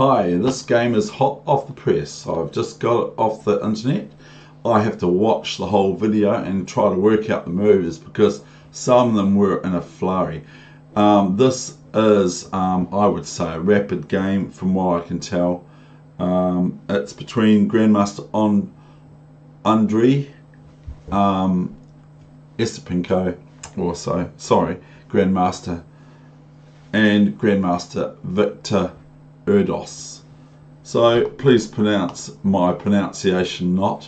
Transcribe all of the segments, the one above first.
Hi, this game is hot off the press. I've just got it off the internet. I have to watch the whole video and try to work out the moves because some of them were in a flurry. This is, I would say, a rapid game from what I can tell. It's between Grandmaster Andrey, Esipenko, Grandmaster, and Grandmaster Victor Erdos. So please pronounce my pronunciation not.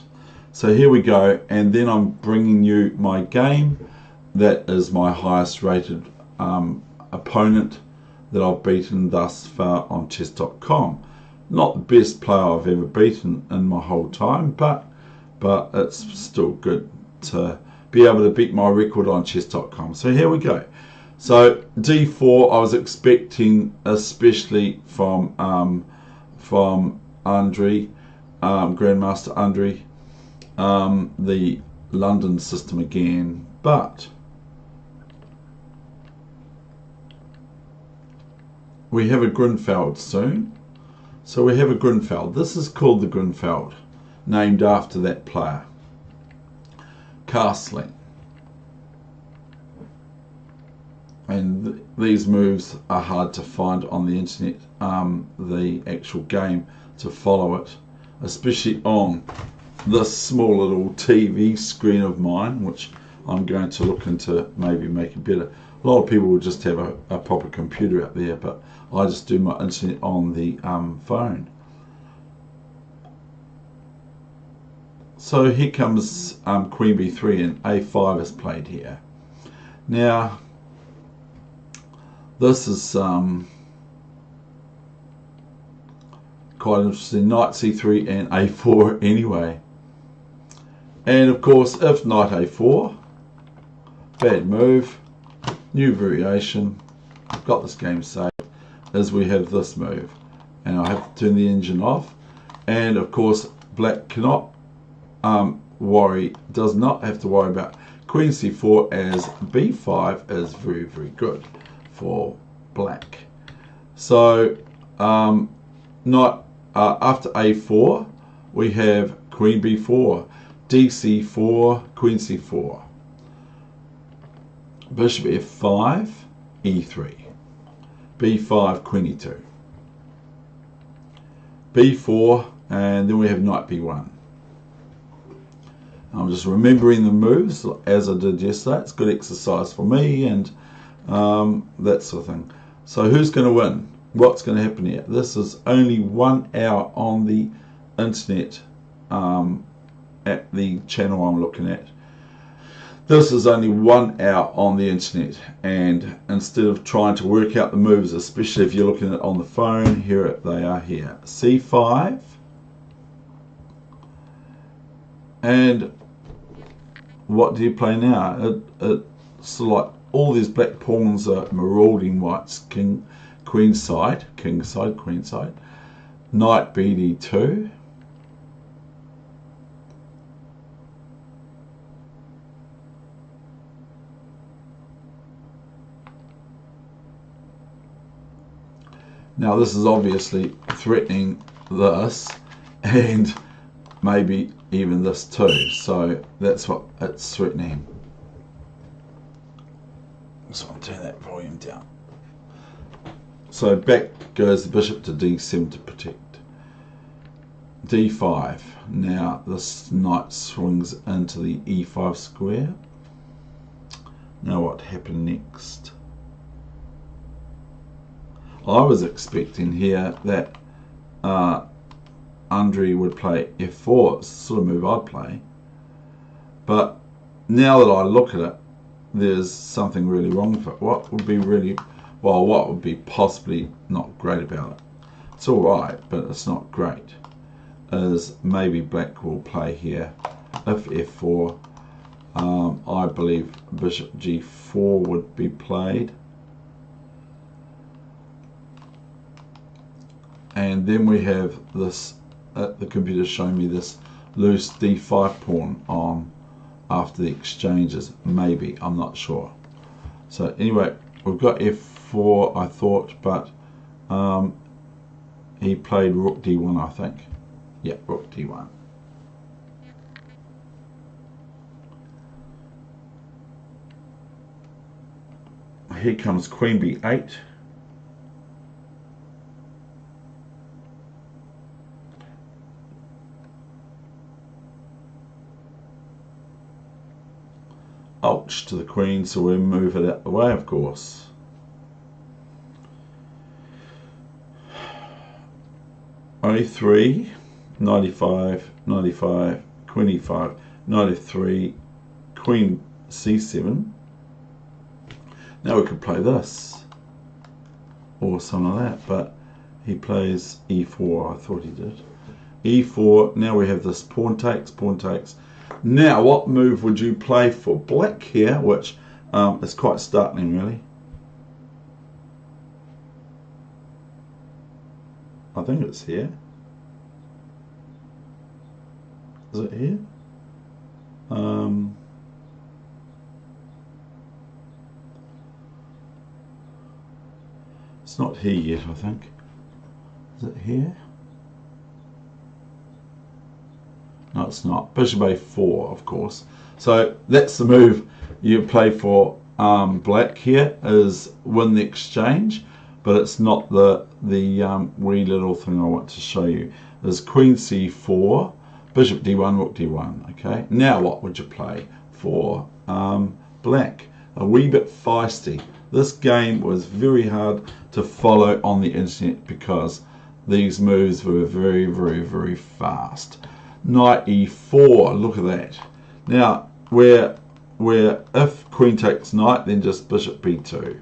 So here we go, and then I'm bringing you my game. That is my highest rated opponent that I've beaten thus far on chess.com. Not the best player I've ever beaten in my whole time, but it's still good to be able to beat my record on chess.com. So here we go. So d4, I was expecting, especially from Andrey, Grandmaster Andrey, the London system again, but we have a Grunfeld soon. So we have a Grunfeld. This is called the Grunfeld, named after that player. Castling. And these moves are hard to find on the internet, the actual game to follow it, especially on this small little TV screen of mine, which I'm going to look into maybe make it better. A lot of people will just have a proper computer out there, but I just do my internet on the phone. So here comes Queen b3 and a5 is played here. Now this is quite interesting. Knight c3 and a4 anyway. And of course, if knight a4, bad move, new variation, got this game saved, is we have this move. And I have to turn the engine off. And of course, black cannot does not have to worry about queen c4, as b5 is very, very good for black. So after a4 we have queen b4, dc4, queen c4, bishop f5, e3, b5, queen e2, b4, and then we have knight b1. I'm just remembering the moves as I did yesterday. It's good exercise for me and that sort of thing. So who's going to win? What's going to happen here? This is only 1 hour on the internet at the channel I'm looking at. This is only 1 hour on the internet, and instead of trying to work out the moves, especially if you're looking at it on the phone, here they are here. c5, and what do you play now? It's like all these black pawns are marauding white's queen side, king side, queen side. Knight bd2. Now this is obviously threatening this, and maybe even this too. So that's what it's threatening. So I'll turn that volume down. So back goes the bishop to d7 to protect. d5. Now this knight swings into the e5 square. Now what happened next? I was expecting here that Andrey would play f4. It's the sort of move I'd play. But now that I look at it, there's something really wrong with it. What would be really, well, what would be possibly not great about it? It's alright, but it's not great. Is maybe black will play here. If f4, I believe bishop g4 would be played. And then we have this, the computer showing me this loose d5 pawn on after the exchanges, maybe, I'm not sure. So anyway, we've got f4, I thought, but he played rook d1, I think. Yeah, rook d1. Here comes queen b8. Ouch to the queen, so we'll move it out the way, of course. O3, 95, 95, queen e5, 93, queen c7. Now we could play this, or something like that, but he plays e4, I thought he did. e4, now we have this pawn takes, pawn takes. Now, what move would you play for black here, which is quite startling, really? I think it's here. Is it here? It's not here yet, I think. Is it here? No, it's not. Bishop a4, of course. So that's the move you play for black here, is win the exchange, but it's not the wee little thing I want to show you. There's queen c4, bishop d1, rook d1. Okay, now what would you play for black? A wee bit feisty. This game was very hard to follow on the internet because these moves were very, very, very fast. Knight e4, look at that. Now, where if queen takes knight, then just bishop b2,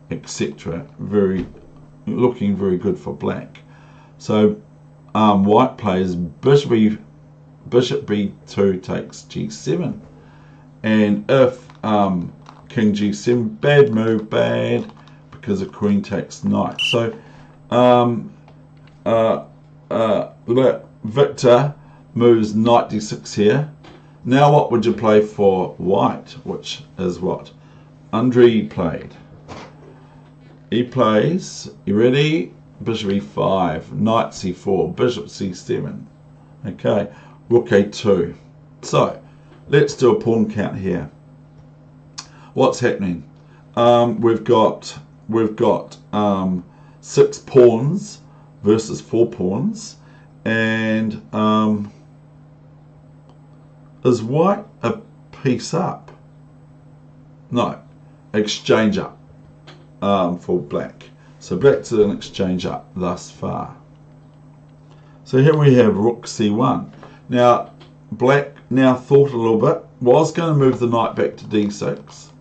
etc. Looking very good for black. So white plays bishop b2 takes g7, and if king g7, bad move, bad, because the queen takes knight. So Victor moves knight d6 here. Now what would you play for white, which is what Andrey played? He plays, you ready? Bishop e5, knight c4, bishop c7. Okay, rook a2. So let's do a pawn count here. What's happening? We've got 6 pawns versus 4 pawns, and is white a piece up? No, exchange up for black. So black's an exchange up thus far. So here we have rook c1. Now black now thought a little bit, was going to move the knight back to d6,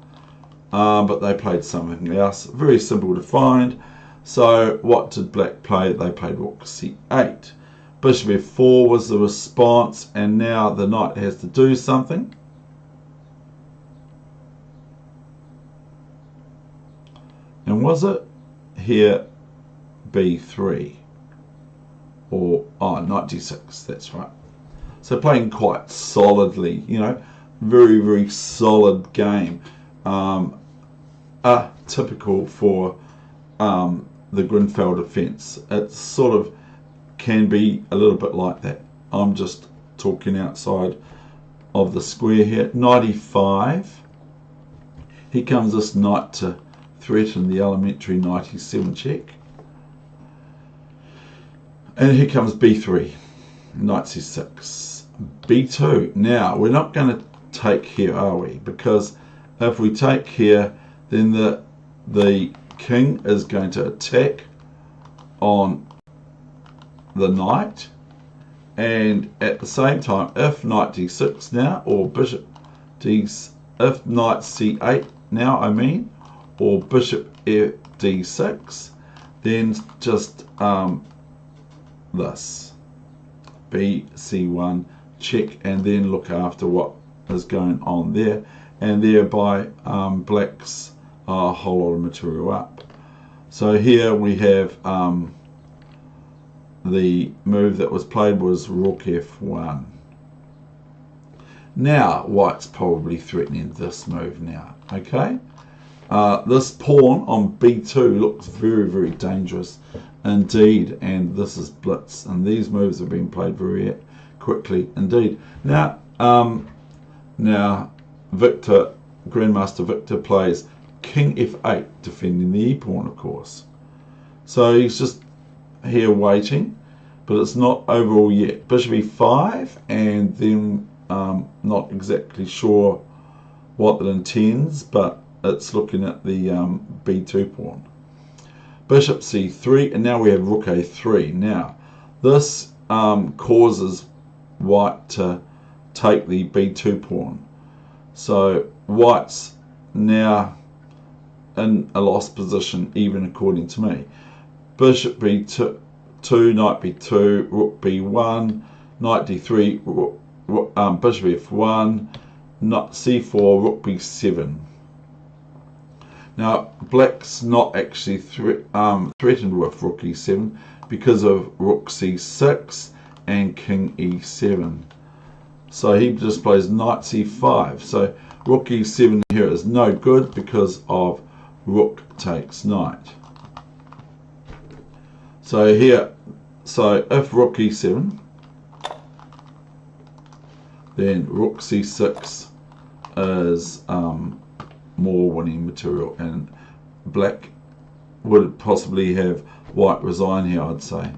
but they played something else. Very simple to find. So what did black play? They played rook c8. Bishop f4 was the response, and now the knight has to do something. And was it here b3? Or, knight d6, that's right. So playing quite solidly, you know, very, very solid game. Typical for the Grunfeld defense. It sort of can be a little bit like that. I'm just talking outside of the square here. Knight e5. Here comes this knight to threaten the elementary knight e7 check. And here comes b3. Knight c6. b2. Now, we're not going to take here, are we? Because if we take here, then the king is going to attack on the knight, and at the same time, if knight d6 now, or bishop if knight c8 now, I mean, or bishop d6, then just this bc1 check, and then look after what is going on there, and thereby black's a whole lot of material up. So here we have the move that was played was rook f1. Now white's probably threatening this move now. Okay, this pawn on b2 looks very, very dangerous. indeed, and this is BlitZ, and these moves have been played very quickly indeed. Now, Grandmaster Victor plays King F8, defending the e-pawn, of course. So he's just here waiting, but it's not over all yet. Bishop E5, and then not exactly sure what it intends, but it's looking at the B2 pawn. Bishop C3, and now we have Rook A3. Now, this causes White to take the B2 pawn. So White's now in a lost position, even according to me. Bishop B2, Knight B2, Rook B1, Knight D3, Bishop F1, Knight C4, Rook B7. Now, Black's not actually threatened with Rook E7 because of Rook C6 and King E7. So he just plays Knight C5. So Rook E7 here is no good because of Rook takes Knight. So here, if Rook E7, then Rook C6 is more winning material, and Black would possibly have White resign here, I'd say.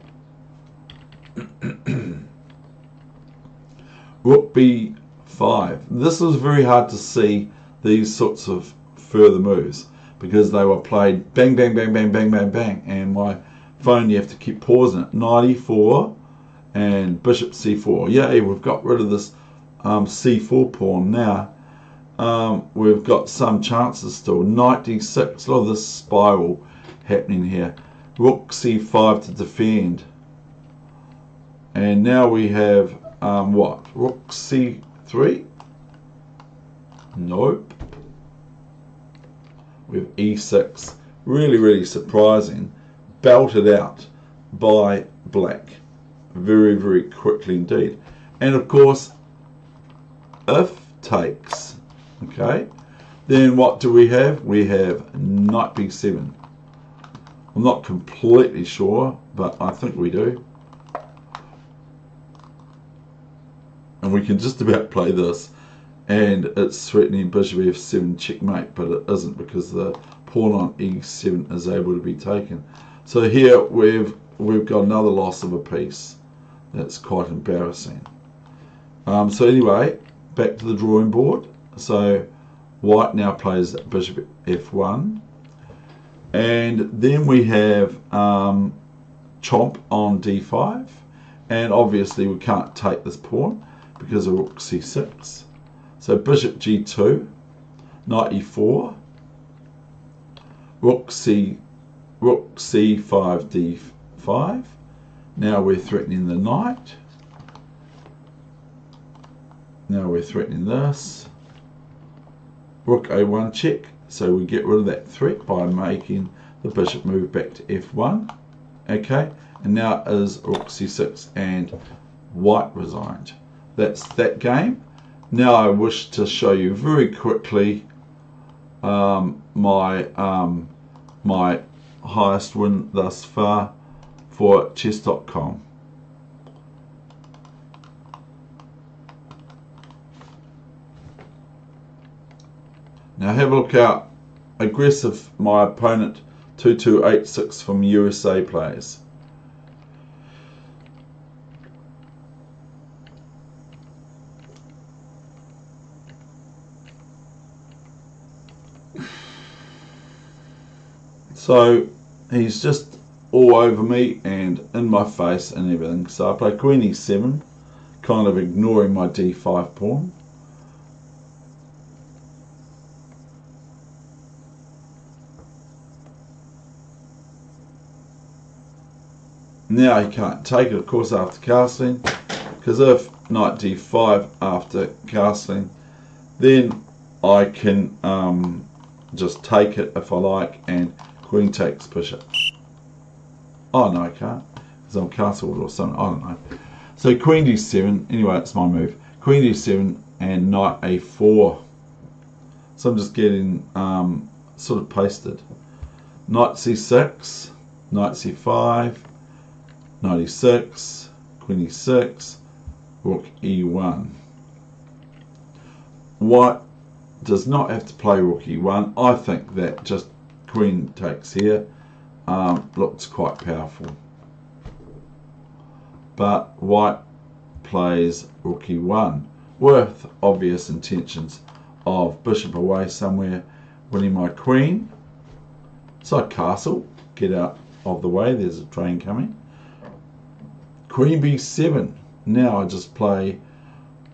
Rook B5. This was very hard to see these sorts of further moves because they were played bang, bang, bang, bang, bang, bang, bang, and my phone, you have to keep pausing it. Knight E4 and Bishop C4. Yay, we've got rid of this C4 pawn now. We've got some chances still. Knight D6, a lot of this spiral happening here. Rook C5 to defend. And now we have, what? Rook C3? Nope. We have E6. Really, really surprising. Belted out by Black. Very, very quickly indeed. And of course, if takes. Okay, then what do we have? We have Knight B7. I'm not completely sure, but I think we do. And we can just about play this, and it's threatening Bishop F7 checkmate, but it isn't because the pawn on E7 is able to be taken. So here we've got another loss of a piece. That's quite embarrassing. So anyway, back to the drawing board. So White now plays Bishop F1, and then we have Chomp on D5, and obviously we can't take this pawn because of Rook C6. So Bishop G2, Knight E4, Rook C5 D5. Now we're threatening the knight. Now we're threatening this. Rook A1 check, so we get rid of that threat by making the bishop move back to F1. Okay, and now is Rook C6 and White resigned. That's that game. Now I wish to show you very quickly my highest win thus far for chess.com. Now have a look out. Aggressive, my opponent 2286 from USA plays. So he's just all over me and in my face and everything. So I play Queen E7, kind of ignoring my D5 pawn. Now he can't take it, of course, after castling, because if Knight D5 after castling, then I can just take it if I like, and Queen takes bishop. Oh no, I can't, because I'm castled or something, I don't know. So Queen D7, anyway, it's my move. Queen D7 and Knight A4. So I'm just getting sort of pasted. Knight C6. knight c5, knight e6, queen e6, rook e1. White does not have to play rook e1. I think that just queen takes here looks quite powerful. But white plays rook e1 with obvious intentions of bishop away somewhere, winning my queen. So I castle, get out of the way, there's a train coming. Queen b7. Now I just play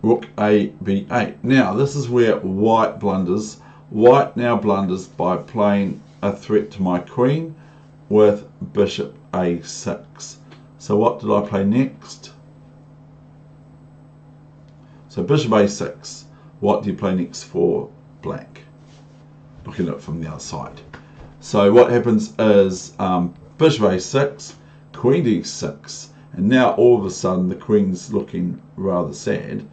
rook a b8. Now this is where white blunders. White now blunders by playing a threat to my queen with bishop a6. So what did I play next? So bishop a6. What do you play next for black? Looking at it from the other side. So what happens is bishop a6, queen d6, and now all of a sudden the queen's looking rather sad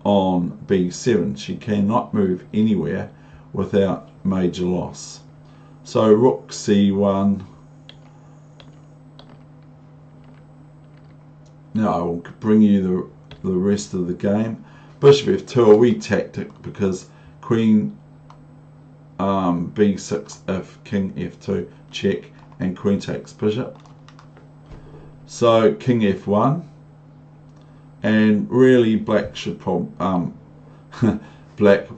on b7. She cannot move anywhere without major loss. So rook c1. Now I will bring you the rest of the game. Bishop f2, a wee tactic, because queen b6 if king f2, check, and queen takes bishop. So king f1, and really black should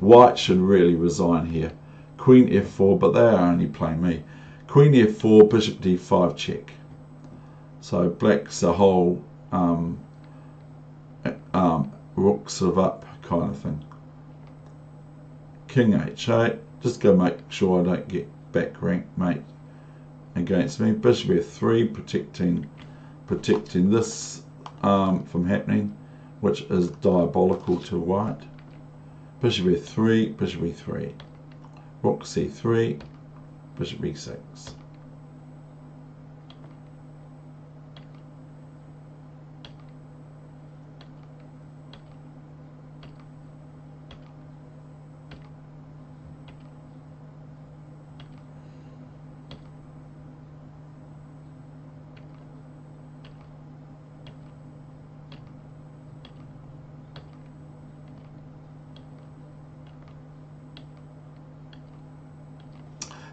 white should really resign here. Queen f4, but they are only playing me. Queen f4, bishop d5, check. So black's a whole rook sort of up kind of thing. King h8, just go make sure I don't get back rank mate against me. Bishop f3, protecting this from happening, which is diabolical to white. Bishop f3, bishop e3, rook c3, bishop e6.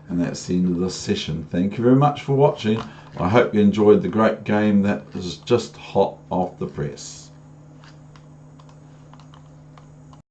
And that's the end of this session. Thank you very much for watching. I hope you enjoyed the great game that is just hot off the press.